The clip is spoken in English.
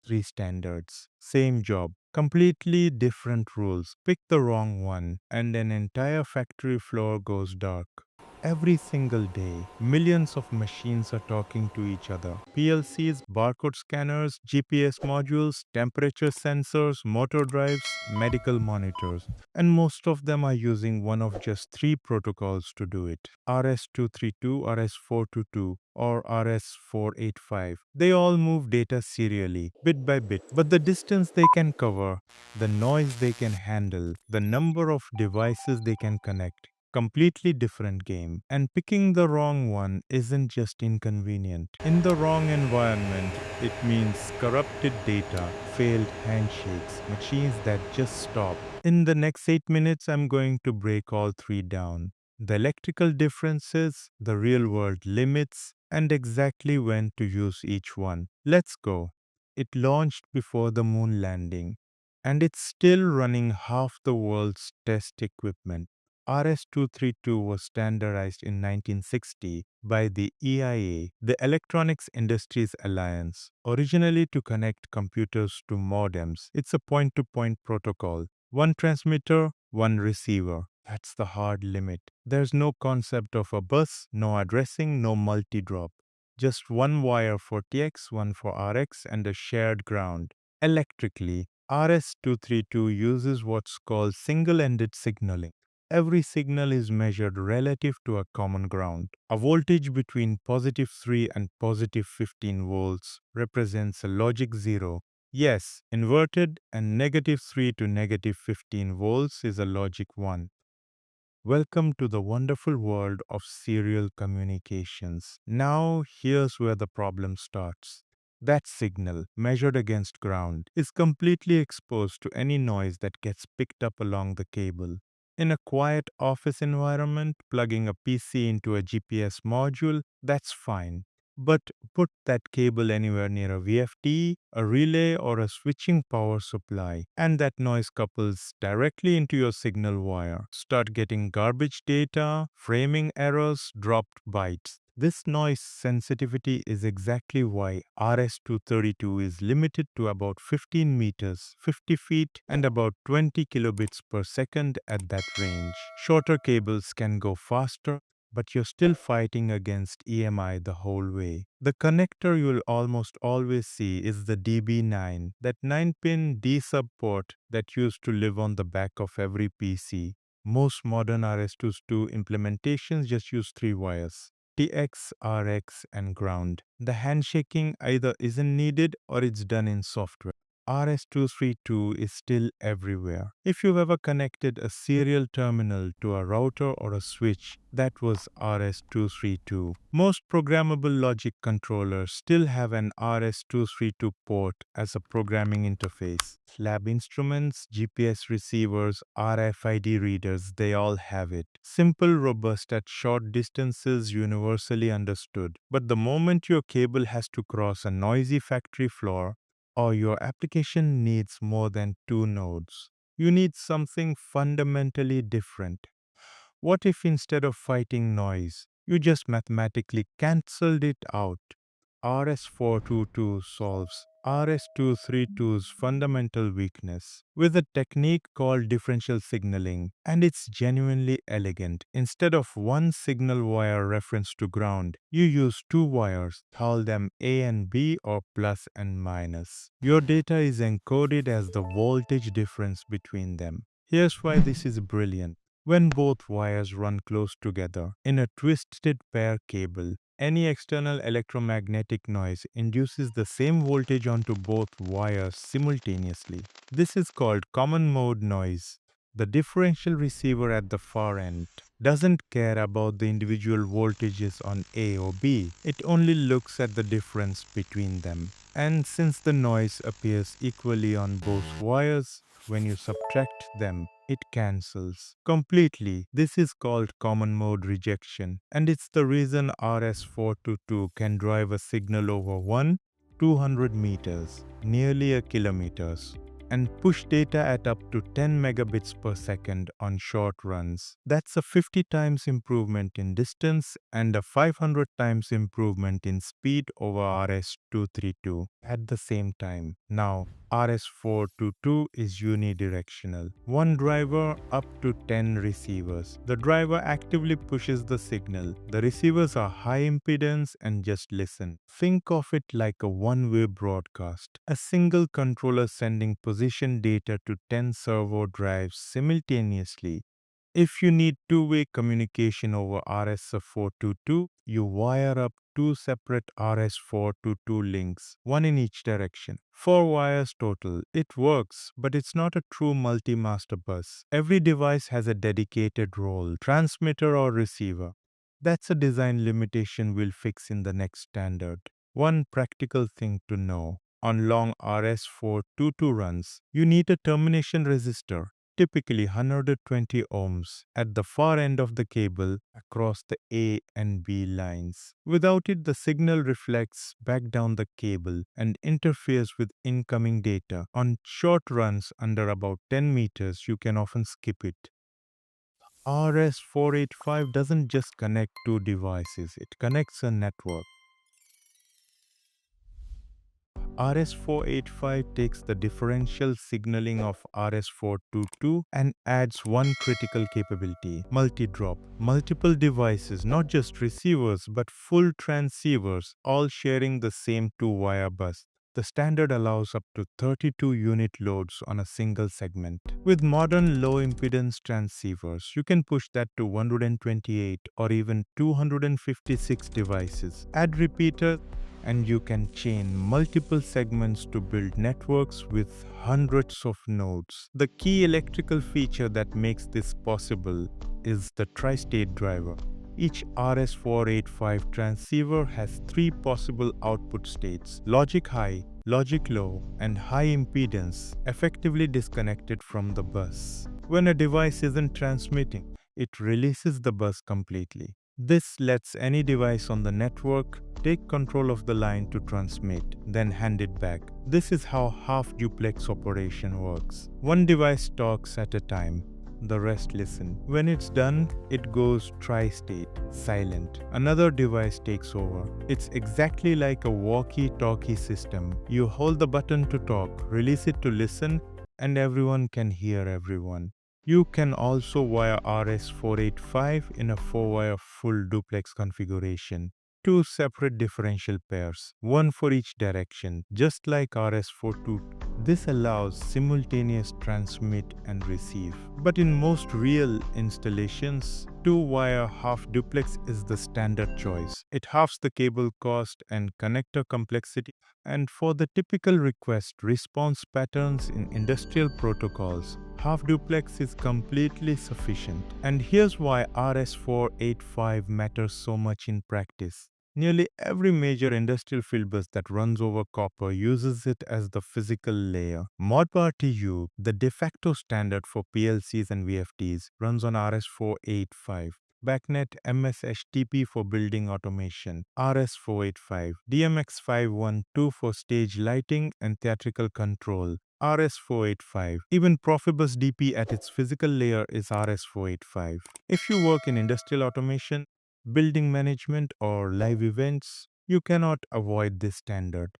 Three standards, same job, completely different rules. Pick the wrong one, and an entire factory floor goes dark. Every single day, millions of machines are talking to each other. PLCs, barcode scanners, GPS modules, temperature sensors, motor drives, medical monitors. And most of them are using one of just three protocols to do it: RS-232, RS-422, or RS-485. They all move data serially, bit by bit. But the distance they can cover, the noise they can handle, the number of devices they can connect, completely different game. And picking the wrong one isn't just inconvenient. In the wrong environment, it means corrupted data, failed handshakes, machines that just stop. In the next 8 minutes, I'm going to break all three down: the electrical differences, the real world limits, and exactly when to use each one. Let's go. It launched before the moon landing, and it's still running half the world's test equipment. RS-232 was standardized in 1960 by the EIA, the Electronics Industries Alliance, originally to connect computers to modems. It's a point-to-point protocol: one transmitter, one receiver. That's the hard limit. There's no concept of a bus, no addressing, no multi-drop. Just one wire for TX, one for RX, and a shared ground. Electrically, RS-232 uses what's called single-ended signaling. Every signal is measured relative to a common ground. A voltage between +3 and +15 volts represents a logic 0. Yes, inverted, and -3 to -15 volts is a logic 1. Welcome to the wonderful world of serial communications. Now, here's where the problem starts. That signal, measured against ground, is completely exposed to any noise that gets picked up along the cable. In a quiet office environment, plugging a PC into a GPS module, that's fine. But put that cable anywhere near a VFD, a relay, or a switching power supply, and that noise couples directly into your signal wire. Start getting garbage data, framing errors, dropped bytes. This noise sensitivity is exactly why RS-232 is limited to about 15 meters, 50 feet, and about 20 kilobits per second at that range. Shorter cables can go faster, but you're still fighting against EMI the whole way. The connector you'll almost always see is the DB9, that 9-pin D-sub port that used to live on the back of every PC. Most modern RS-232 implementations just use three wires: TX, RX, and ground. The handshaking either isn't needed or it's done in software. RS-232 is still everywhere. If you've ever connected a serial terminal to a router or a switch, that was RS-232. Most programmable logic controllers still have an RS-232 port as a programming interface. Lab instruments, GPS receivers, RFID readers, they all have it. Simple, robust, at short distances, universally understood. But the moment your cable has to cross a noisy factory floor, or your application needs more than two nodes, you need something fundamentally different. What if instead of fighting noise, you just mathematically cancelled it out? RS-422 solves RS-232's fundamental weakness with a technique called differential signaling, and it's genuinely elegant. Instead of one signal wire reference to ground, you use two wires, call them A and B or plus and minus. Your data is encoded as the voltage difference between them. Here's why this is brilliant. When both wires run close together in a twisted pair cable, any external electromagnetic noise induces the same voltage onto both wires simultaneously. This is called common mode noise. The differential receiver at the far end doesn't care about the individual voltages on A or B. It only looks at the difference between them. And since the noise appears equally on both wires, when you subtract them, it cancels completely. This is called common mode rejection, and it's the reason RS-422 can drive a signal over 200 meters, nearly a kilometers, and push data at up to 10 megabits per second on short runs. That's a 50 times improvement in distance and a 500 times improvement in speed over RS-232 at the same time. Now, RS-422 is unidirectional. One driver up to 10 receivers. The driver actively pushes the signal. The receivers are high impedance and just listen. Think of it like a one-way broadcast. A single controller sending position data to 10 servo drives simultaneously. If you need two-way communication over RS-422, you wire up two separate RS-422 links, one in each direction. 4 wires total. It works, but it's not a true multi-master bus. Every device has a dedicated role, transmitter or receiver. That's a design limitation we'll fix in the next standard. One practical thing to know. On long RS-422 runs, you need a termination resistor, typically 120 ohms, at the far end of the cable across the A and B lines. Without it, the signal reflects back down the cable and interferes with incoming data. On short runs under about 10 meters, you can often skip it. RS-485 doesn't just connect two devices, it connects a network. RS-485 takes the differential signaling of RS-422 and adds one critical capability, multi-drop. Multiple devices, not just receivers but full transceivers, all sharing the same two-wire bus. The standard allows up to 32 unit loads on a single segment. With modern low-impedance transceivers, you can push that to 128 or even 256 devices. Add repeaters and you can chain multiple segments to build networks with hundreds of nodes. The key electrical feature that makes this possible is the tri-state driver. Each RS-485 transceiver has three possible output states: logic high, logic low, and high impedance, effectively disconnected from the bus. When a device isn't transmitting, it releases the bus completely. This lets any device on the network take control of the line to transmit, then hand it back. This is how half-duplex operation works. One device talks at a time, the rest listen. When it's done, it goes tri-state, silent. Another device takes over. It's exactly like a walkie-talkie system. You hold the button to talk, release it to listen, and everyone can hear everyone. You can also wire RS-485 in a 4-wire full duplex configuration. Two separate differential pairs, one for each direction, just like RS-422. This allows simultaneous transmit and receive. But in most real installations, 2-wire half-duplex is the standard choice. It halves the cable cost and connector complexity. And for the typical request response patterns in industrial protocols, half-duplex is completely sufficient. And here's why RS-485 matters so much in practice. Nearly every major industrial field bus that runs over copper uses it as the physical layer. Modbus TU, the de facto standard for PLCs and VFDs, runs on RS-485. BACnet MS-HTP for building automation, RS-485, DMX512 for stage lighting and theatrical control, RS-485. Even Profibus DP at its physical layer is RS-485. If you work in industrial automation, building management, or live events, you cannot avoid this standard.